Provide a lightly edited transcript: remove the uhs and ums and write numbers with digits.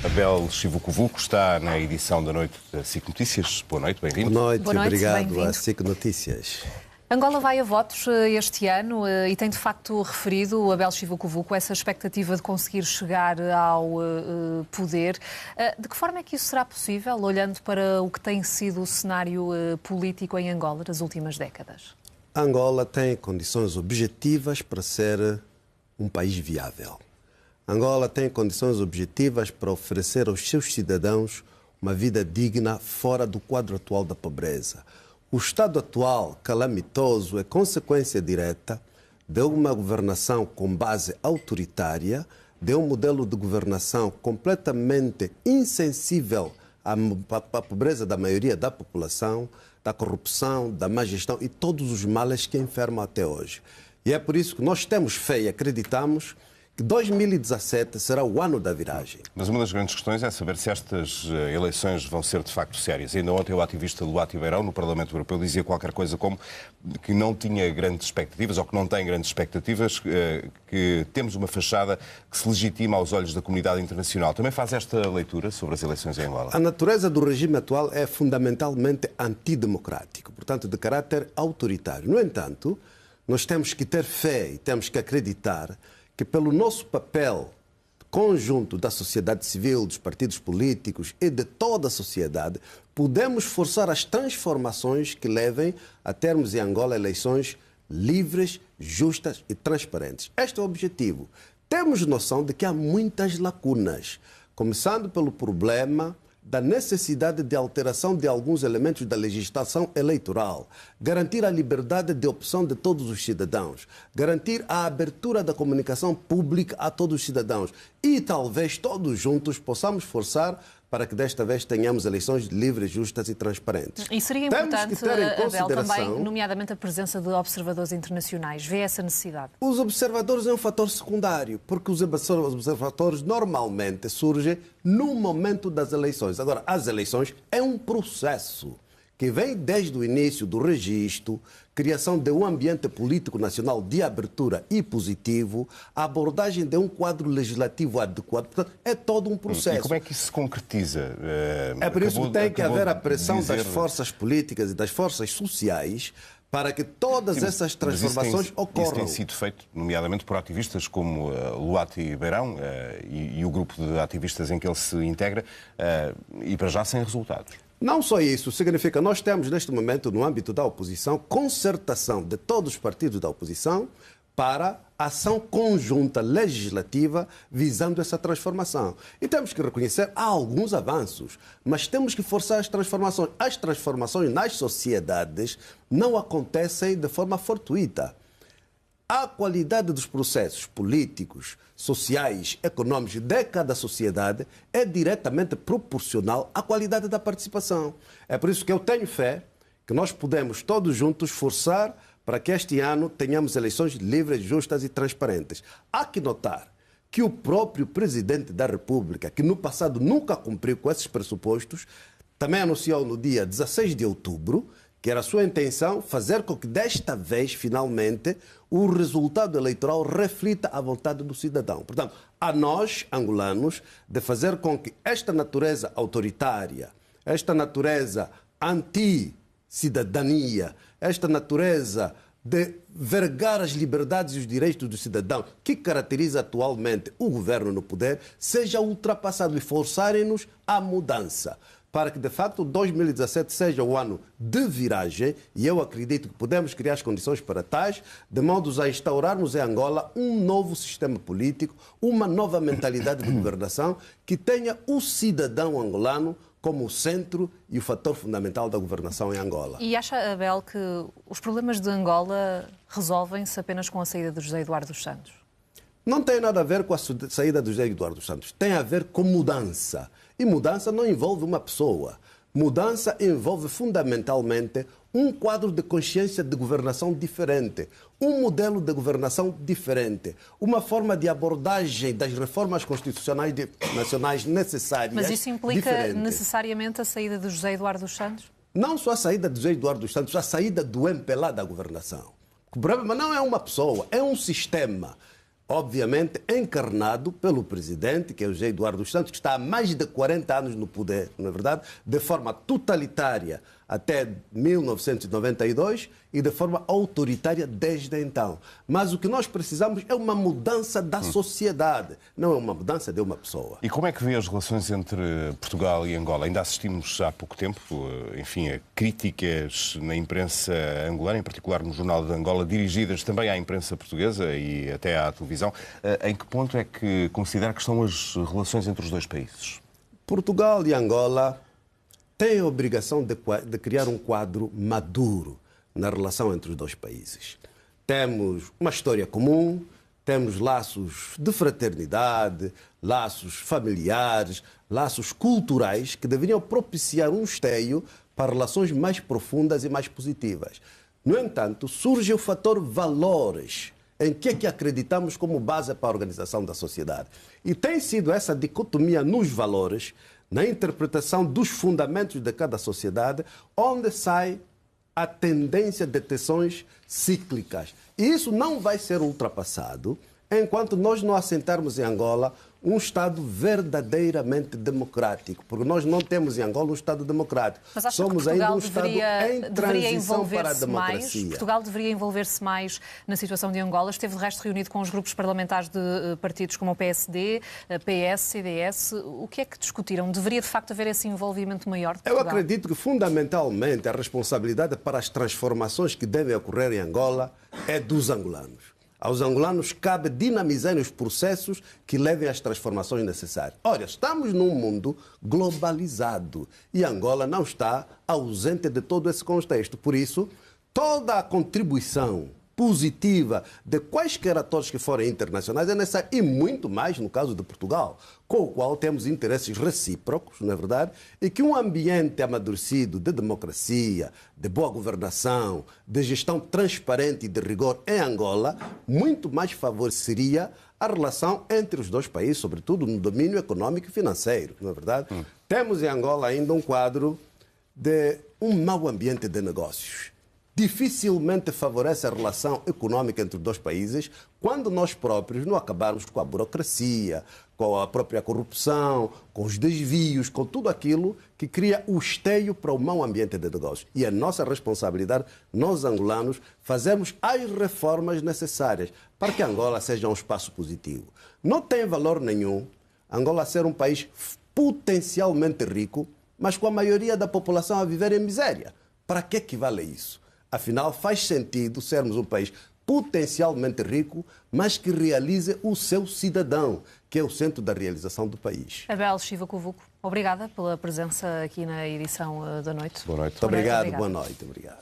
Abel Chivucovuco está na edição da noite da SIC Notícias. Boa noite, bem-vindo. Boa noite, obrigado à à SIC Notícias. Angola vai a votos este ano e tem de facto referido o Abel Chivucovuco essa expectativa de conseguir chegar ao poder. De que forma é que isso será possível, olhando para o que tem sido o cenário político em Angola nas últimas décadas? Angola tem condições objetivas para ser um país viável. Angola tem condições objetivas para oferecer aos seus cidadãos uma vida digna fora do quadro atual da pobreza. O estado atual calamitoso é consequência direta de uma governação com base autoritária, de um modelo de governação completamente insensível à pobreza da maioria da população, da corrupção, da má gestão e todos os males que enfermam até hoje. E é por isso que nós temos fé e acreditamos que 2017 será o ano da viragem. Mas uma das grandes questões é saber se estas eleições vão ser de facto sérias. Ainda ontem o ativista Luati Beirão, no Parlamento Europeu, dizia qualquer coisa como que não tinha grandes expectativas, ou que não tem grandes expectativas, que temos uma fachada que se legitima aos olhos da comunidade internacional. Também faz esta leitura sobre as eleições em Angola? A natureza do regime atual é fundamentalmente antidemocrático, portanto de caráter autoritário. No entanto, nós temos que ter fé e temos que acreditar que pelo nosso papel conjunto da sociedade civil, dos partidos políticos e de toda a sociedade, podemos forçar as transformações que levem a termos em Angola eleições livres, justas e transparentes. Este é o objetivo. Temos noção de que há muitas lacunas, começando pelo problema da necessidade de alteração de alguns elementos da legislação eleitoral, garantir a liberdade de opção de todos os cidadãos, garantir a abertura da comunicação pública a todos os cidadãos e talvez todos juntos possamos forçar para que desta vez tenhamos eleições livres, justas e transparentes. E seria importante, Abel, também, nomeadamente a presença de observadores internacionais. Vê essa necessidade? Os observadores é um fator secundário, porque os observadores normalmente surgem no momento das eleições. Agora, as eleições é um processo que vem desde o início do registro, criação de um ambiente político nacional de abertura e positivo, a abordagem de um quadro legislativo adequado. Portanto, é todo um processo. E como é que isso se concretiza? É por isso que tem que haver a pressão das forças políticas e das forças sociais para que todas essas transformações ocorram. Isso tem sido feito, nomeadamente, por ativistas como Luati Beirão e o grupo de ativistas em que ele se integra, e para já sem resultados. Não só isso, significa que nós temos neste momento, no âmbito da oposição, concertação de todos os partidos da oposição para ação conjunta legislativa visando essa transformação. E temos que reconhecer há alguns avanços, mas temos que forçar as transformações. As transformações nas sociedades não acontecem de forma fortuita. A qualidade dos processos políticos, sociais, econômicos de cada sociedade é diretamente proporcional à qualidade da participação. É por isso que eu tenho fé que nós podemos todos juntos forçar para que este ano tenhamos eleições livres, justas e transparentes. Há que notar que o próprio Presidente da República, que no passado nunca cumpriu com esses pressupostos, também anunciou no dia 16 de outubro que era a sua intenção fazer com que desta vez, finalmente, o resultado eleitoral reflita a vontade do cidadão. Portanto, a nós, angolanos, de fazer com que esta natureza autoritária, esta natureza anti-cidadania, esta natureza de vergar as liberdades e os direitos do cidadão, que caracteriza atualmente o governo no poder, seja ultrapassado e forçarem-nos à mudança, para que, de facto, 2017 seja o ano de viragem, e eu acredito que podemos criar as condições para tais, de modo a instaurarmos em Angola um novo sistema político, uma nova mentalidade de governação, que tenha o cidadão angolano como o centro e o fator fundamental da governação em Angola. E acha, Abel, que os problemas de Angola resolvem-se apenas com a saída de José Eduardo dos Santos? Não tem nada a ver com a saída de José Eduardo dos Santos. Tem a ver com mudança. E mudança não envolve uma pessoa. Mudança envolve fundamentalmente um quadro de consciência de governação diferente, um modelo de governação diferente, uma forma de abordagem das reformas constitucionais nacionais necessárias. Mas isso implica diferente. Necessariamente a saída de José Eduardo dos Santos? Não só a saída de José Eduardo dos Santos, a saída do MPLA da governação. O problema não é uma pessoa, é um sistema. obviamente encarnado pelo presidente, que é o José Eduardo dos Santos, que está há mais de 40 anos no poder, não é verdade? De forma totalitária até 1992 e de forma autoritária desde então. Mas o que nós precisamos é uma mudança da sociedade, não é uma mudança de uma pessoa. E como é que vê as relações entre Portugal e Angola? Ainda assistimos há pouco tempo, enfim, a críticas na imprensa angolana, em particular no Jornal de Angola, dirigidas também à imprensa portuguesa e até à televisão. Em que ponto é que considera que estão as relações entre os dois países? Portugal e Angola têm a obrigação de criar um quadro maduro na relação entre os dois países. Temos uma história comum, temos laços de fraternidade, laços familiares, laços culturais que deveriam propiciar um esteio para relações mais profundas e mais positivas. No entanto, surge o fator valores, em que é que acreditamos como base para a organização da sociedade. E tem sido essa dicotomia nos valores, na interpretação dos fundamentos de cada sociedade, onde sai a tendência de tensões cíclicas. E isso não vai ser ultrapassado enquanto nós não assentarmos em Angola um Estado verdadeiramente democrático, porque nós não temos em Angola um Estado democrático. Mas acha somos que ainda um Estado em deveria transição para a envolver-se democracia. mais? Portugal deveria envolver-se mais na situação de Angola. Esteve, de resto, reunido com os grupos parlamentares de partidos como o PSD, PS, CDS. O que é que discutiram? Deveria, de facto, haver esse envolvimento maior de Portugal? Eu acredito que, fundamentalmente, a responsabilidade para as transformações que devem ocorrer em Angola é dos angolanos. Aos angolanos cabe dinamizar os processos que levem às transformações necessárias. Olha, estamos num mundo globalizado e Angola não está ausente de todo esse contexto. Por isso, toda a contribuição positiva de quaisquer atores que forem internacionais é necessária, e muito mais no caso de Portugal, com o qual temos interesses recíprocos, não é verdade? E que um ambiente amadurecido de democracia, de boa governação, de gestão transparente e de rigor em Angola, muito mais favoreceria a relação entre os dois países, sobretudo no domínio econômico e financeiro, não é verdade? Temos em Angola ainda um quadro de um mau ambiente de negócios. Dificilmente favorece a relação econômica entre os dois países quando nós próprios não acabarmos com a burocracia, com a própria corrupção, com os desvios, com tudo aquilo que cria o esteio para o mau ambiente de negócios. E a nossa responsabilidade, nós angolanos, fazermos as reformas necessárias para que Angola seja um espaço positivo. Não tem valor nenhum Angola ser um país potencialmente rico, mas com a maioria da população a viver em miséria. Para que equivale isso? Afinal, faz sentido sermos um país potencialmente rico, mas que realize o seu cidadão, que é o centro da realização do país. Abel Shiva Kovuco, obrigada pela presença aqui na edição da noite. Boa noite. Muito obrigado, boa noite. Obrigado.